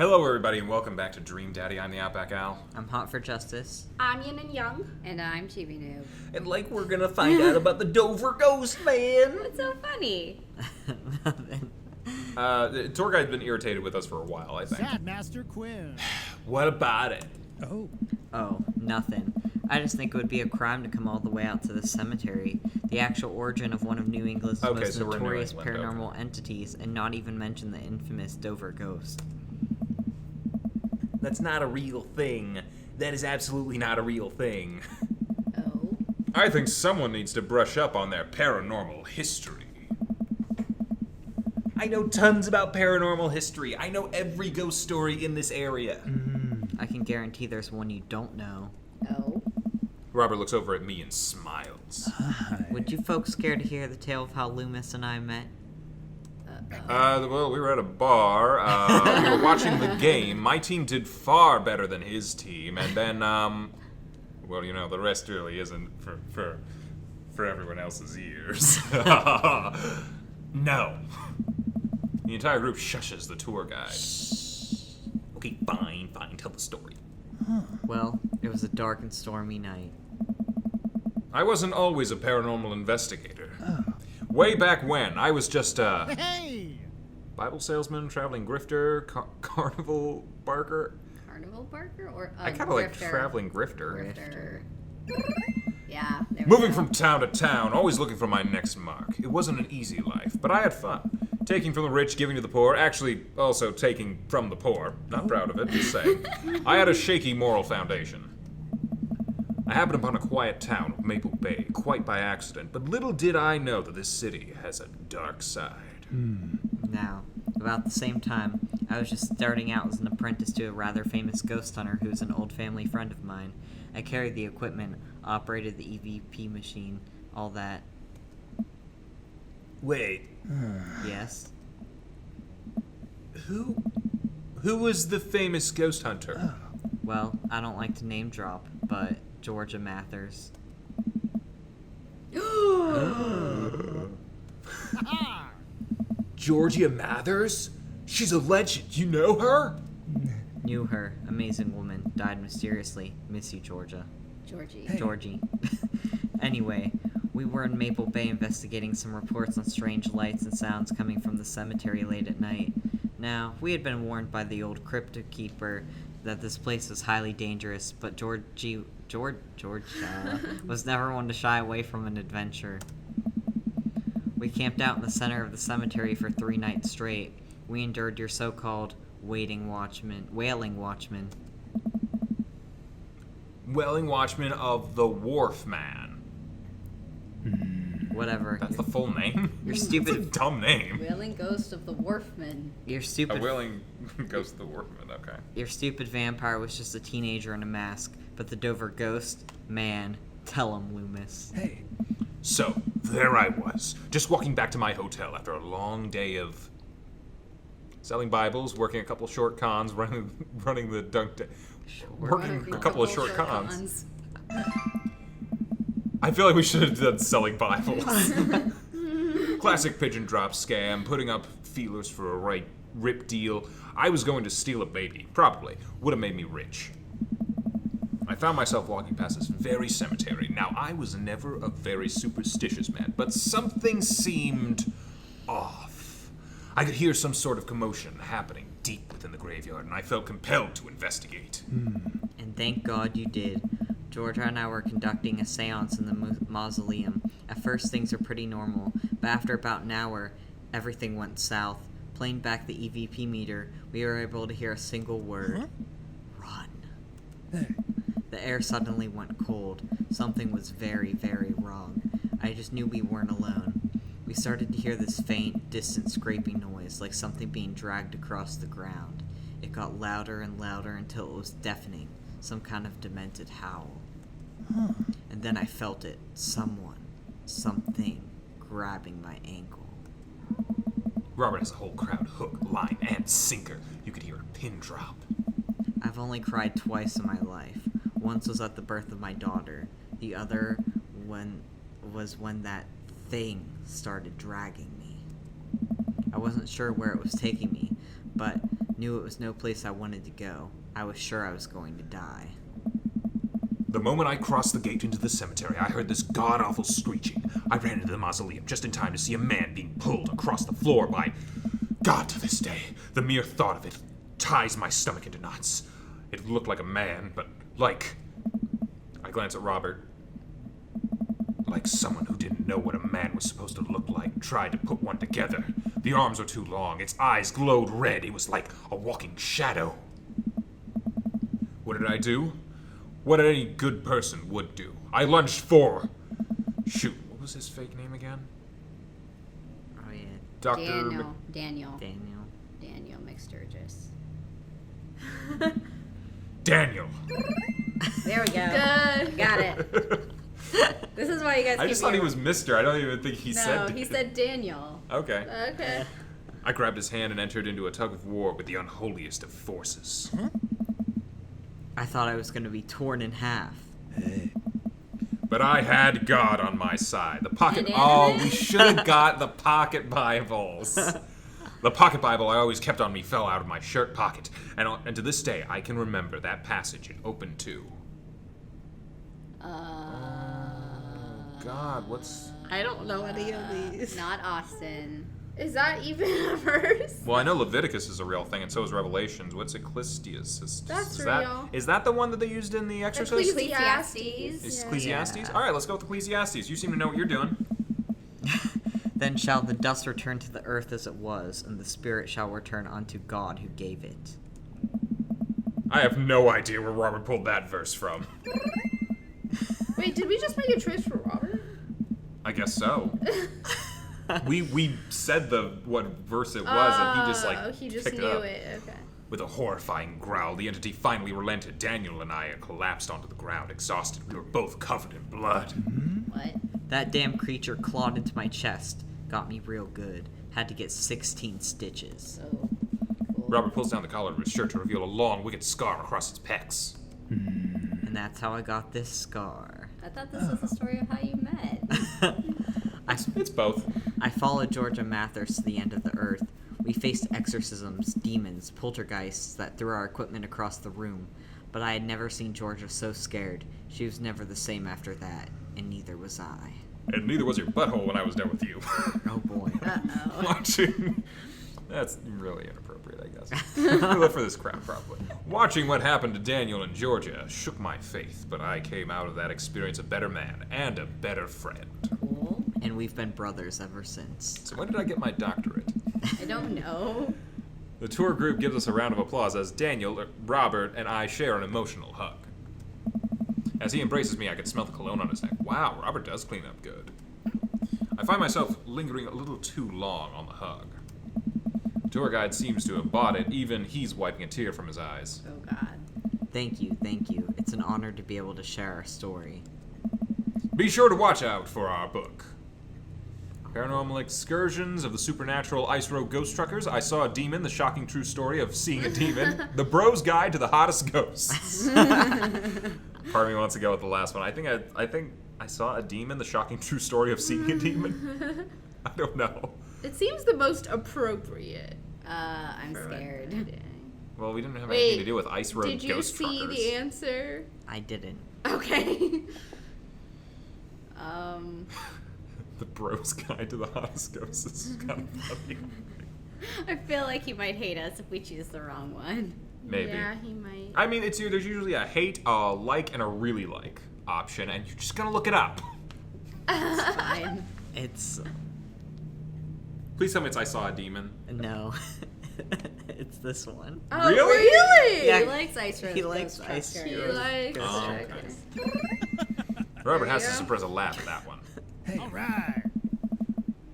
Hello, everybody, and welcome back to Dream Daddy. I'm TheOutbackAl. I'm hot for justice. I'm Yin&Jung. And I'm TV Noob. And we're gonna find out about the Dover Ghost, man! What's so funny? Nothing. The tour guide's been irritated with us for a while, I think. Sad Master Quinn. What about it? Oh, nothing. I just think it would be a crime to come all the way out to the cemetery, the actual origin of one of New England's most so we're in New notorious England, paranormal entities, and not even mention the infamous Dover Ghost. That's not a real thing. That is absolutely not a real thing. Oh. I think someone needs to brush up on their paranormal history. I know tons about paranormal history. I know every ghost story in this area. I can guarantee there's one you don't know. Oh. Robert looks over at me and smiles. Would you folks care to hear the tale of how Loomis and I met? Well, we were at a bar. We were watching the game. My team did far better than his team, and then, well, you know, the rest really isn't for everyone else's ears. No. The entire group shushes the tour guide. Okay, fine, tell the story. Well, it was a dark and stormy night. I wasn't always a paranormal investigator. Way back when, I was just a Hey! Bible salesman, traveling grifter, carnival barker. Carnival Barker or I kind of like traveling grifter. Grifter. Yeah. There we Moving go. from town to town, always looking for my next mark. It wasn't an easy life, but I had fun. Taking from the rich, giving to the poor, actually also taking from the poor. Not proud of it, just saying. I had a shaky moral foundation. I happened upon a quiet town of Maple Bay, quite by accident, but little did I know that this city has a dark side. Now, about the same time, I was just starting out as an apprentice to a rather famous ghost hunter who's an old family friend of mine. I carried the equipment, operated the EVP machine, all that. Wait, Yes? who was the famous ghost hunter? Well, I don't like to name drop, but Georgia Mathers. Georgia Mathers? She's a legend. You know her? Knew her. Amazing woman. Died mysteriously. Miss you, Georgia. Georgie. Georgie. Anyway, we were in Maple Bay investigating some reports on strange lights and sounds coming from the cemetery late at night. Now, we had been warned by the old crypto keeper that this place was highly dangerous, but George was never one to shy away from an adventure. We camped out in the center of the cemetery for 3 nights straight. We endured your so-called wailing watchman. Wailing Watchman of the Wharf Man. Whatever. That's the full name? You're That's a stupid. dumb name. Wailing Ghost of the Wharfman. Your A stupid. Wailing Ghost of the Wharfman, okay. Your stupid vampire was just a teenager in a mask, but the Dover Ghost, man, tell him, Loomis. Hey. So, there I was, just walking back to my hotel after a long day of selling Bibles, working a couple short cons, running the dunk day. Working a couple of short cons. I feel like we should have done selling Bibles. Classic pigeon drop scam, putting up feelers for a right rip deal. I was going to steal a baby, probably. Would have made me rich. I found myself walking past this very cemetery. Now, I was never a very superstitious man, but something seemed off. I could hear some sort of commotion happening deep within the graveyard, and I felt compelled to investigate. And thank God you did. Georgia and I were conducting a seance in the mausoleum. At first, things were pretty normal, but after about an hour, everything went south. Playing back the EVP meter, we were able to hear a single word. Run. The air suddenly went cold. Something was very, very wrong. I just knew we weren't alone. We started to hear this faint, distant scraping noise, like something being dragged across the ground. It got louder and louder until it was deafening, some kind of demented howl. And then I felt it. Something, grabbing my ankle. Robert has a whole crowd hook, line, and sinker. You could hear a pin drop. I've only cried twice in my life. Once was at the birth of my daughter. The other was when that thing started dragging me. I wasn't sure where it was taking me, but Knew it was no place I wanted to go. I was sure I was going to die. The moment I crossed the gate into the cemetery, I heard this god-awful screeching. I ran into the mausoleum just in time to see a man being pulled across the floor by... God, to this day, the mere thought of it ties my stomach into knots. It looked like a man, but like... I glanced at Robert. Like someone who didn't know what a man was supposed to look like tried to put one together. The arms were too long, its eyes glowed red. It was like a walking shadow. What did I do? What any good person would do. I lunged for... Shoot, what was his fake name again? Oh, yeah. Dr. Daniel McSturgiss. Daniel. There we go. Good. Got it. This is why you guys I just thought he was Mr. I don't even think he said... No, he said Daniel. Okay. Okay. I grabbed his hand and entered into a tug of war with the unholiest of forces. I thought I was going to be torn in half. But I had God on my side. The pocket... And Oh, we should have got the pocket Bibles. The pocket Bible I always kept on me fell out of my shirt pocket. And to this day, I can remember that passage it opened to. God, what's... I don't know any of these. Not Austin. Is that even a verse? Well, I know Leviticus is a real thing, and so is Revelations. What's Ecclesiastes? That's is real. Is that the one that they used in The Exorcist? Ecclesiastes. Is Yeah. Ecclesiastes? All right, let's go with Ecclesiastes. You seem to know what you're doing. Then shall the dust return to the earth as it was, and the spirit shall return unto God who gave it. I have no idea where Robert pulled that verse from. Wait, did we just make a choice for Robert? I guess so. we said what verse it was, and he just he just picked knew it up. it. Okay. With a horrifying growl, the entity finally relented. Daniel and I collapsed onto the ground, exhausted. We were both covered in blood. What? That damn creature clawed into my chest. Got me real good. Had to get 16 stitches. So cool. Robert pulls down the collar of his shirt to reveal a long, wicked scar across its pecs. And that's how I got this scar. I thought this was the story of how you met. It's both. I followed Georgia Mathers to the end of the earth. We faced exorcisms, demons, poltergeists that threw our equipment across the room. But I had never seen Georgia so scared. She was never the same after that, and neither was I. And neither was your butthole when I was done with you. Oh boy. Uh-oh. Watching... That's really inappropriate, I guess. For this crap, probably. Watching what happened to Daniel and Georgia shook my faith, but I came out of that experience a better man and a better friend. Cool. And we've been brothers ever since. So when did I get my doctorate? I don't know. The tour group gives us a round of applause as Daniel, Robert, and I share an emotional hug. As he embraces me, I can smell the cologne on his neck. Wow, Robert does clean up good. I find myself lingering a little too long on the hug. The tour guide seems to have bought it. Even he's wiping a tear from his eyes. Oh God. Thank you, thank you. It's an honor to be able to share our story. Be sure to watch out for our book. Paranormal Excursions of the Supernatural Ice Road Ghost Truckers. I Saw a Demon, the shocking true story of seeing a demon. The Bro's Guide to the Hottest Ghosts. Part of me wants to go with the last one. I think I saw a demon, the shocking true story of seeing a demon. I don't know. It seems the most appropriate. I'm scared. Well, we didn't have Wait, anything to do with Ice Road Did you Ghost see Truckers. the answer? I didn't. Okay. The Bro's Guide to the Hottest Ghosts. This is kind of funny. I feel like he might hate us if we choose the wrong one. Maybe. Yeah, he might. I mean, there's usually a hate, a like, and a really like option, and you're just gonna look it up. It's fine. It's... Please tell me it's I Saw a Demon. no. It's this one. Oh, Really? really? Yeah. He likes Ice Road. He likes Ghost Ice Truckers. He Road. likes Oh, okay. truckers. Robert has you to go. suppress a laugh at that one. All right.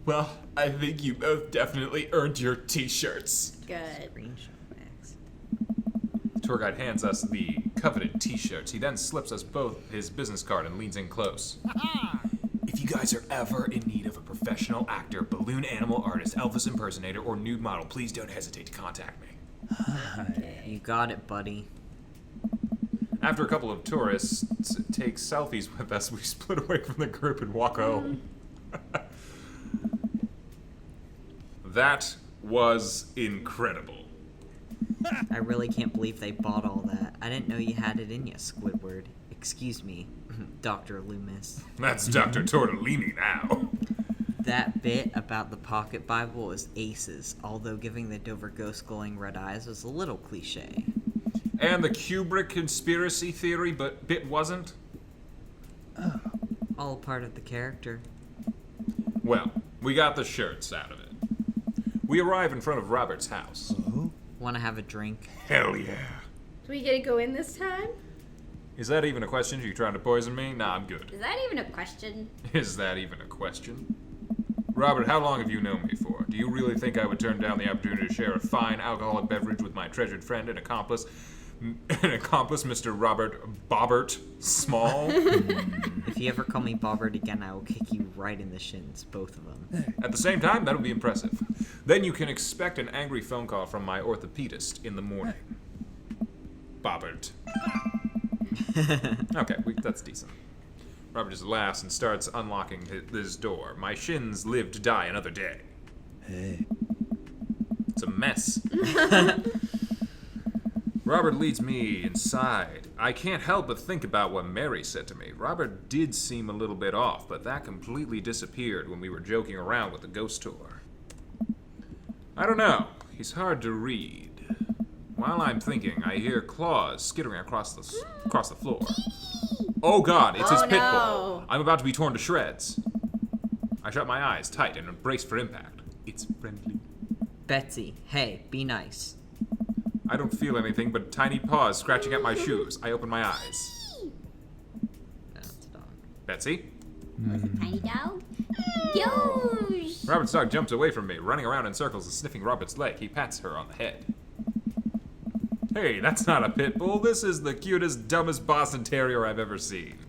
Well, I think you both definitely earned your t-shirts. Good. Screenshot Max. The tour guide hands us the coveted t-shirts. He then slips us both his business card and leans in close. If you guys are ever in need of a professional actor, balloon animal artist, Elvis impersonator, or nude model, please don't hesitate to contact me. You got it, buddy. After a couple of tourists take selfies with us, we split away from the group and walk home. That was incredible. I really can't believe they bought all that. I didn't know you had it in you, Squidward. Excuse me, Dr. Loomis. That's Dr. Tortellini now. That bit about the pocket Bible is aces, although giving the Dover ghost glowing red eyes was a little cliche. And the Kubrick conspiracy theory bit wasn't? All part of the character. Well, we got the shirts out of it. We arrive in front of Robert's house. Wanna have a drink? Hell yeah. Do we get to go in this time? Is that even a question? Are you trying to poison me? Nah, I'm good. Is that even a question? Is that even a question? Robert, how long have you known me for? Do you really think I would turn down the opportunity to share a fine alcoholic beverage with my treasured friend and accomplice, Mr. Robert Bobbert Small? If you ever call me Bobbert again, I will kick you right in the shins, both of them. At the same time, that would be impressive. Then you can expect an angry phone call from my orthopedist in the morning. Bobbert. Okay, that's decent. Robert just laughs and starts unlocking his door. My shins live to die another day. Hey. It's a mess. Robert leads me inside. I can't help but think about what Mary said to me. Robert did seem a little bit off, but that completely disappeared when we were joking around with the ghost tour. I don't know. He's hard to read. While I'm thinking, I hear claws skittering across the floor. Oh God, it's his pit bull. I'm about to be torn to shreds. I shut my eyes tight and brace for impact. It's friendly. Betsy, hey, be nice. I don't feel anything but tiny paws scratching at my shoes. I open my eyes. That's a dog. Betsy? Tiny dog? Yosh! Robert's dog jumps away from me, running around in circles and sniffing Robert's leg. He pats her on the head. Hey, that's not a pit bull. This is the cutest, dumbest Boston Terrier I've ever seen.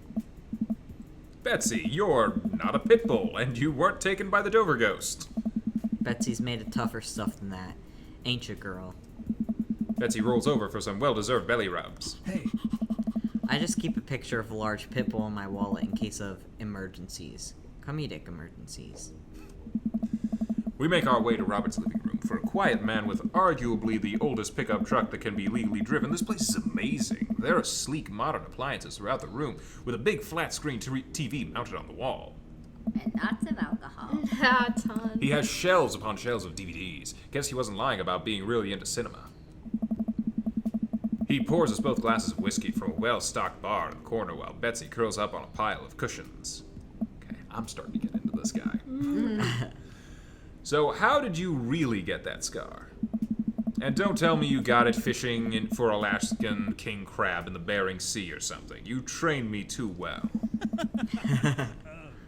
Betsy, you're not a pit bull, and you weren't taken by the Dover ghost. Betsy's made of tougher stuff than that. Ain't you, girl? Betsy rolls over for some well-deserved belly rubs. Hey. I just keep a picture of a large pit bull in my wallet in case of emergencies. Comedic emergencies. We make our way to Robert's living room. For a quiet man with arguably the oldest pickup truck that can be legally driven, this place is amazing. There are sleek, modern appliances throughout the room, with a big flat-screen TV mounted on the wall. And lots of alcohol. Ah, ton. He has shelves upon shelves of DVDs. Guess he wasn't lying about being really into cinema. He pours us both glasses of whiskey from a well-stocked bar in the corner while Betsy curls up on a pile of cushions. Okay, I'm starting to get into this guy. So, how did you really get that scar? And don't tell me you got it fishing for Alaskan king crab in the Bering Sea or something. You trained me too well.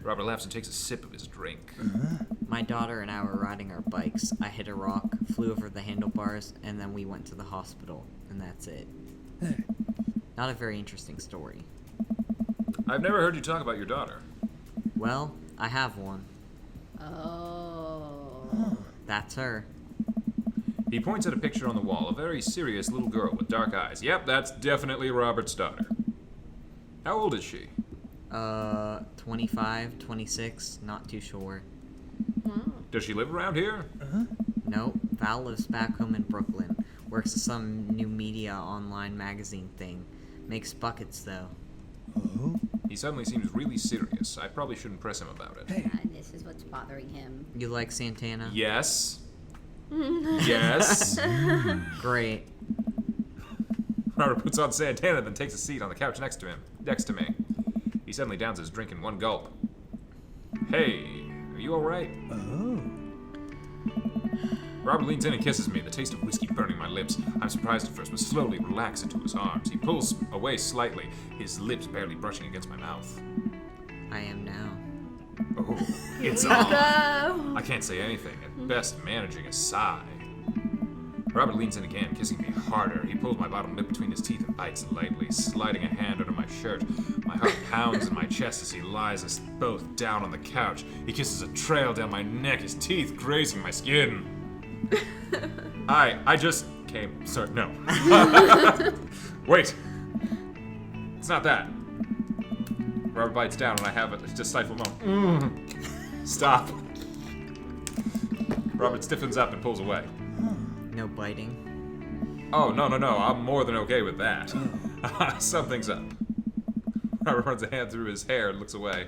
Robert laughs and takes a sip of his drink. My daughter and I were riding our bikes. I hit a rock, flew over the handlebars, and then we went to the hospital. And that's it. Not a very interesting story. I've never heard you talk about your daughter. Well, I have one. Oh. That's her. He points at a picture on the wall, a very serious little girl with dark eyes. Yep, that's definitely Robert's daughter. How old is she? 25, 26, not too sure. Does she live around here? Nope, Val lives back home in Brooklyn. Works at some new media online magazine thing. Makes buckets, though. Oh. He suddenly seems really serious. I probably shouldn't press him about it. Hey. And this is what's bothering him. You like Santana? Yes. Yes. Great. Robert puts on Santana, then takes a seat on the couch next to me. He suddenly downs his drink in one gulp. Hey, are you alright? Oh. Robert leans in and kisses me, the taste of whiskey burning my lips. I'm surprised at first, but slowly relax into his arms. He pulls away slightly, his lips barely brushing against my mouth. I am now. Oh, it's on. I can't say anything, at best managing a sigh. Robert leans in again, kissing me harder. He pulls my bottom lip between his teeth and bites lightly, sliding a hand under my shirt. My heart pounds in my chest as he lies us both down on the couch. He kisses a trail down my neck, his teeth grazing my skin. I just came. Sorry, no. Wait. It's not that. Robert bites down and I have it. It's just stifle moan. Stop. Robert stiffens up and pulls away. No biting. Oh, no. I'm more than okay with that. Something's up. Robert runs a hand through his hair and looks away.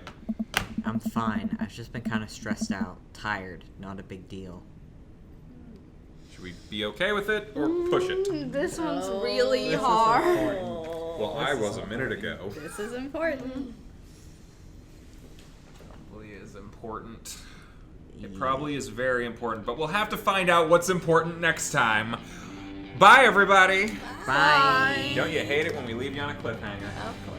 I'm fine. I've just been kind of stressed out. Tired. Not a big deal. Should we be okay with it or push it? This one's really hard. Well, I was a minute ago. This is important. Probably is important. It probably is very important, but we'll have to find out what's important next time. Bye, everybody. Bye. Don't you hate it when we leave you on a cliffhanger? Of course.